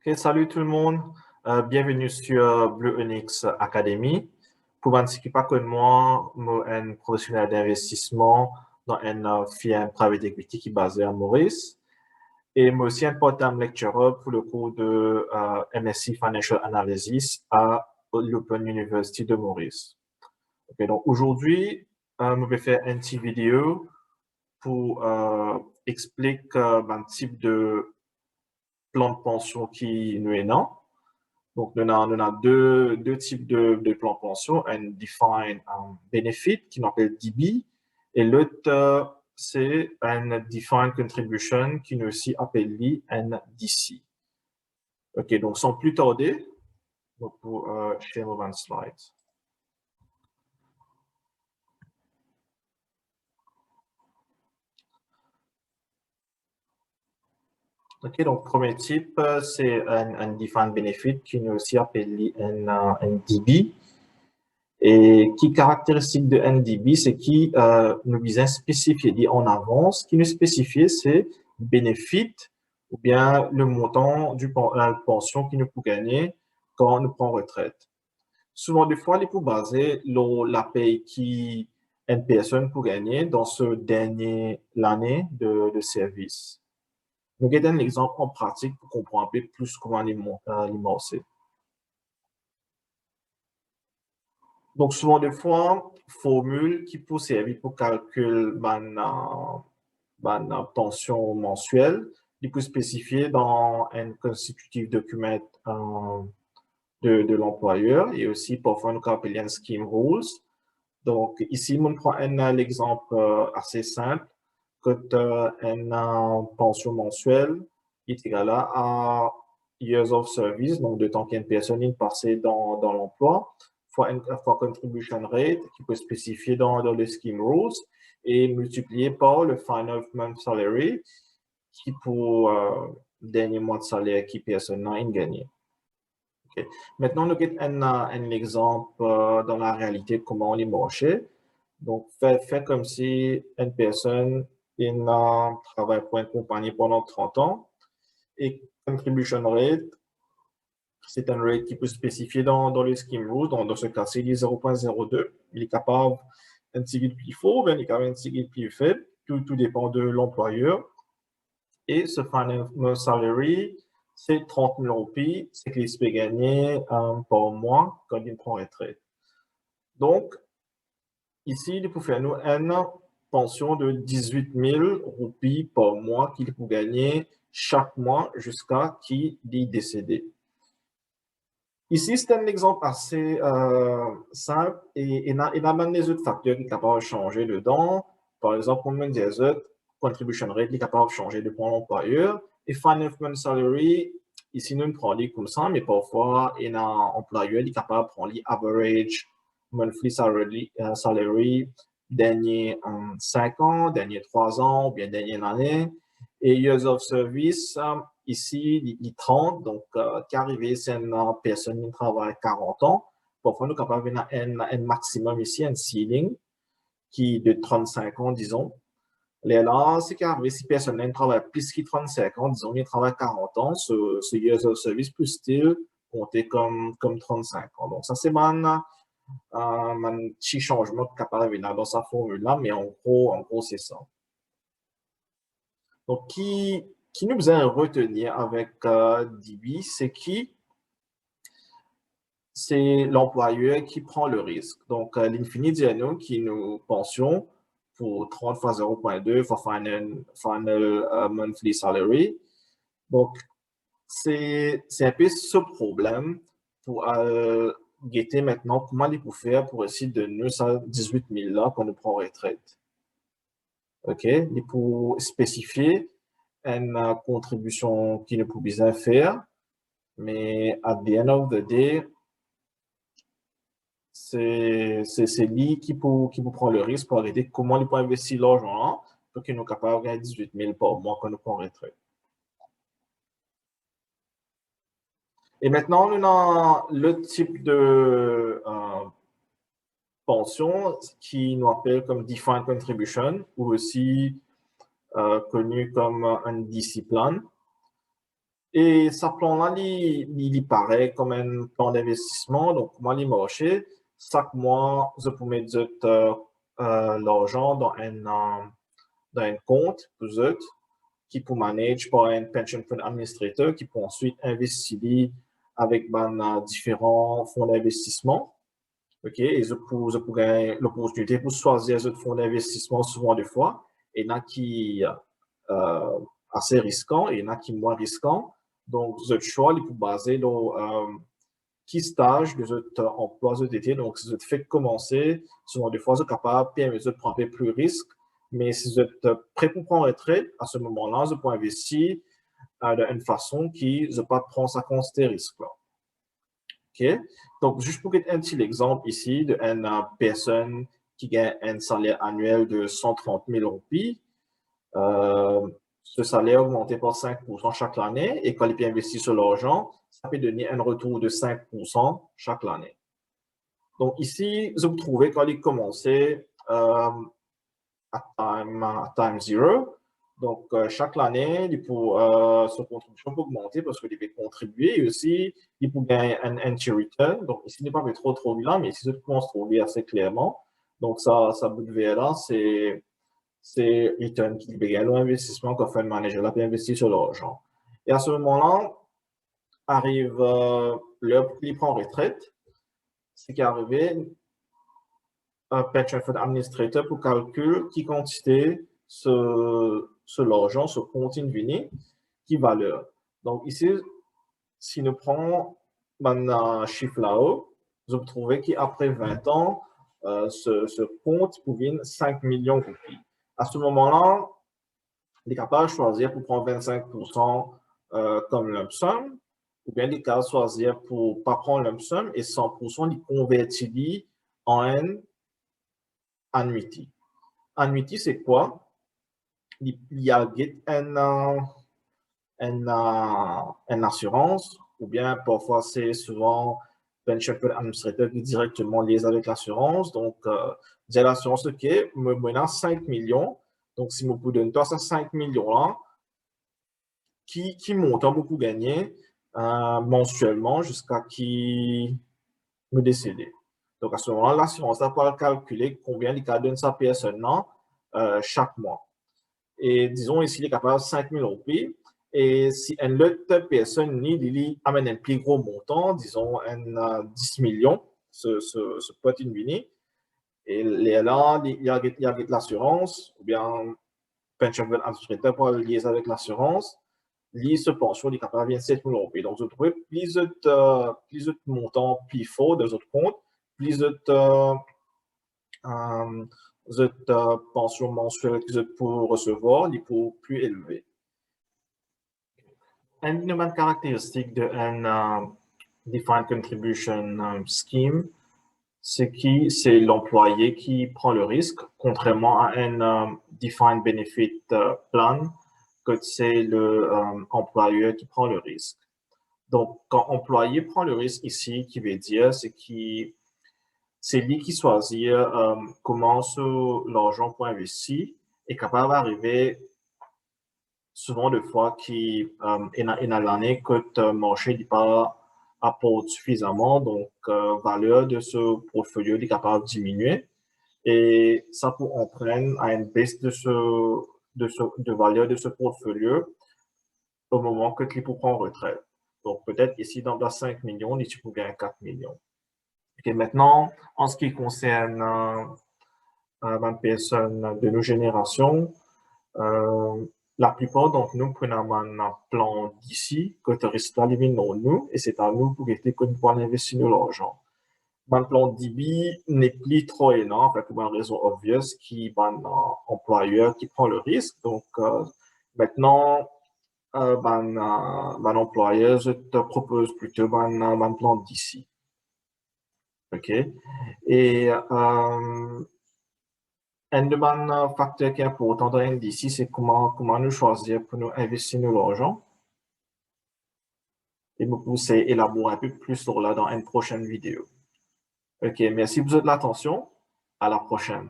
Ok, salut tout le monde. Bienvenue sur Blue Onyx Academy. Pour ceux qui ne connaissent pas moi, je suis un professionnel d'investissement dans une firme private equity qui est basée à Maurice. Et je suis aussi un part-time lecturer pour le cours de MSc Financial Analysis à l'Open University de Maurice. Okay, donc aujourd'hui, je vais faire une petite vidéo pour expliquer un type de plan de pension qui nous est non. Donc, nous avons deux types de plans de pension, un Defined Benefit qui s'appelle DB et l'autre, c'est un Defined Contribution qui nous aussi appelle un DC. OK, donc sans plus tarder, donc pour share mon slide. OK, donc premier type, c'est un Defined Benefit qui nous aussi appelle un DB. Et qui caractéristique de NDB, c'est qui nous vient spécifier, dit en avance, qui nous spécifie, c'est bénéfice ou bien le montant de la pension qui nous peut gagner quand on nous prend retraite. Souvent, des fois, il faut baser la paye qui une personne peut gagner dans ce dernier l'année de service. Nous avons un exemple en pratique pour comprendre un peu plus comment les monter. Donc, souvent, des fois, formule qui peut servir pour calculer ma pension mensuelle, il peut spécifier dans un constitutive document de l'employeur et aussi parfois nous appelons un scheme rules. Donc, ici, on prend un exemple assez simple que une pension mensuelle est égale à years of service, donc de temps qu'une personne est passée dans l'emploi, fois contribution rate qui peut spécifier dans le scheme rules et multiplié par le final month salary qui pour dernier mois de salaire qui personne a gagné. Okay. Maintenant, nous avons un exemple dans la réalité de comment on est marché. Donc, fait comme si une personne travaille pour une compagnie pendant 30 ans et contribution rate, c'est un rate qui peut spécifier dans le scheme rule. Dans ce cas, c'est 0.02. Il est capable un petit peu plus fort, bien il est capable un petit peu plus faible. Tout dépend de l'employeur. Et ce final salary, c'est 30 000 roupies, c'est qu'il peut gagner par mois quand il prend retraite. Donc, ici, il peut faire nous une pension de 18 000 roupies par mois qu'il peut gagner chaque mois jusqu'à qu'il est décédé. Ici, c'est un exemple assez simple et il y a même des autres facteurs qui sont capables de changer dedans. Par exemple, comme on dit, contribution rate qui est capable de changer dépend de l'employeur. Et final month salary, ici, nous prenons comme ça, mais parfois, il y a un employeur qui est capable de prendre l'average monthly salary dernier 5 ans, dernier 3 ans, ou bien dernière année. Et years of service, ici, il 30, donc, qu'arrivé, c'est une personne qui travaille 40 ans. Parfois, nous sommes capables d'avoir un maximum ici, un ceiling, qui est de 35 ans, disons. Là, c'est qu'arrivé, si personne ne travaille plus que 35 ans, disons, il travaille 40 ans, ce years of service plus style, compté comme 35 ans. Donc, ça, c'est un petit changement capable dans sa formule-là, mais en gros, c'est ça. Donc, qui nous besoin retenir avec DB, c'est l'employeur qui prend le risque. Donc, l'Infini dit à nous qui nous pension pour 30 fois 0.2 fois final monthly salary. Donc, c'est un peu ce problème pour guetter maintenant comment il peut faire pour essayer de nous ça 18 000 là qu'on nous prend retraite. OK? Il peut spécifier une contribution qui ne peut bien faire, mais at the end of the day, c'est lui qui peut prendre le risque pour arrêter comment il peut investir l'argent pour qu'il nous capable de gagner 18 000 par mois quand nous prend retraite. Et maintenant, nous avons le type de pension qui nous appelle comme Defined Contribution ou aussi connu comme un DC Plan. Et ce plan-là, il paraît comme un plan d'investissement. Donc, comment il marche? Chaque mois, je peux mettre l'argent dans un compte pour eux qui peut manager par un pension fund administrateur qui peut ensuite investir avec différents fonds d'investissement. OK? Et je peux gagner l'opportunité pour choisir ce fonds d'investissement souvent des fois. Et il y en a qui assez risquant et il y en a qui moins risquant. Donc, ce choix, il peut baser dans qui stage de votre emploi de été. Donc, si vous êtes fait commencer, souvent des fois, vous êtes capable, puis vous êtes prendre un peu plus risque. Mais si vous êtes prêt pour prendre retraite, à ce moment-là, vous pouvez investir d'une façon qui ne pas prendre ça compte ces risques-là. OK? Donc, juste pour un petit exemple ici d'une personne qui gagne un salaire annuel de 130 000 roupies, ce salaire augmenté par 5% chaque année et quand il est investi sur l'argent, ça peut donner un retour de 5% chaque année. Donc ici, vous trouvez quand il commençait à time zero. Donc chaque année, il peut, sa contribution peut augmenter parce qu'il peut contribuer et aussi il peut gagner un anti-return. Donc ici, il n'est pas trop bilan, mais ici, je commence à trouver assez clairement. Donc ça bout de là, c'est return qui libère l'investissement qu'un fund manager a pu investir sur l'argent. Et à ce moment-là, arrive l'heure où il prend retraite. C'est qui est arrivé un pension fund administrateur pour calculer qui quantité ce l'argent, ce compte invini, qui valeur. Donc ici, si nous prenons un chiffre là-haut, vous trouvez qu'après 20 ans, ce compte provient 5 millions de roupies. À ce moment-là, il est capable de choisir pour prendre 25% comme lump sum, ou bien il est capable de choisir pour ne pas prendre lump sum et 100% il convertit en un annuity. Annuity, c'est quoi? Il y a une assurance, ou bien parfois c'est souvent pension fund administrateur qui directement lié avec l'assurance. Donc, j'ai l'assurance qui me menace 5 millions. Donc, si je vous donne toi ces 5 millions-là, qui montent beaucoup gagner mensuellement jusqu'à qui me décéder. Donc, à ce moment-là, l'assurance va calculer combien il donne sa personne chaque mois. Et disons ici, il est capable de 5 000 roupies. Et si une autre personne il amène un plus gros montant, disons 10 millions, ce pot invini, et là, il y a l'assurance, ou bien pension fund administrateur pour lier avec l'assurance, lié ce pension, il est capable de 27 000 roupies. Donc, vous trouvez plus de montants plus fort de votre compte, plus de pension mensuelle que vous pouvez recevoir, il est plus élevé. Une caractéristique d'un Defined Contribution Scheme, c'est l'employé qui prend le risque, contrairement à un Defined Benefit Plan, que c'est l'employeur qui prend le risque. Donc, quand l'employé prend le risque ici, qui veut dire, c'est lui qui choisit comment l'argent pour investir est capable d'arriver souvent de fois qui est dans l'année que le marché n'est pas apporte suffisamment, donc valeur de ce portfolio est capable de diminuer et ça peut entraîner à une baisse de valeur de ce portfolio au moment que tu peux prendre en retraite. Donc peut-être ici dans 5 millions, tu peux gagner 4 millions. Okay, maintenant, en ce qui concerne une personne de nos générations, la plupart d'entre nous prenons un plan d'ici, que tu restes là, nous, et c'est à nous pour éviter qu'on puisse investir nos l'argent. Un plan d'IBI n'est plus trop énorme, pour une raison obvious, qui est un employeur qui prend le risque. Donc, maintenant, mon employeur, je te propose plutôt un plan d'ici. OK? Et un des facteurs qui est important dans l'INDC, c'est comment nous choisir pour nous investir nos l'argent. Et vous pouvez élaborer un peu plus sur là dans une prochaine vidéo. OK, merci pour votre attention. À la prochaine.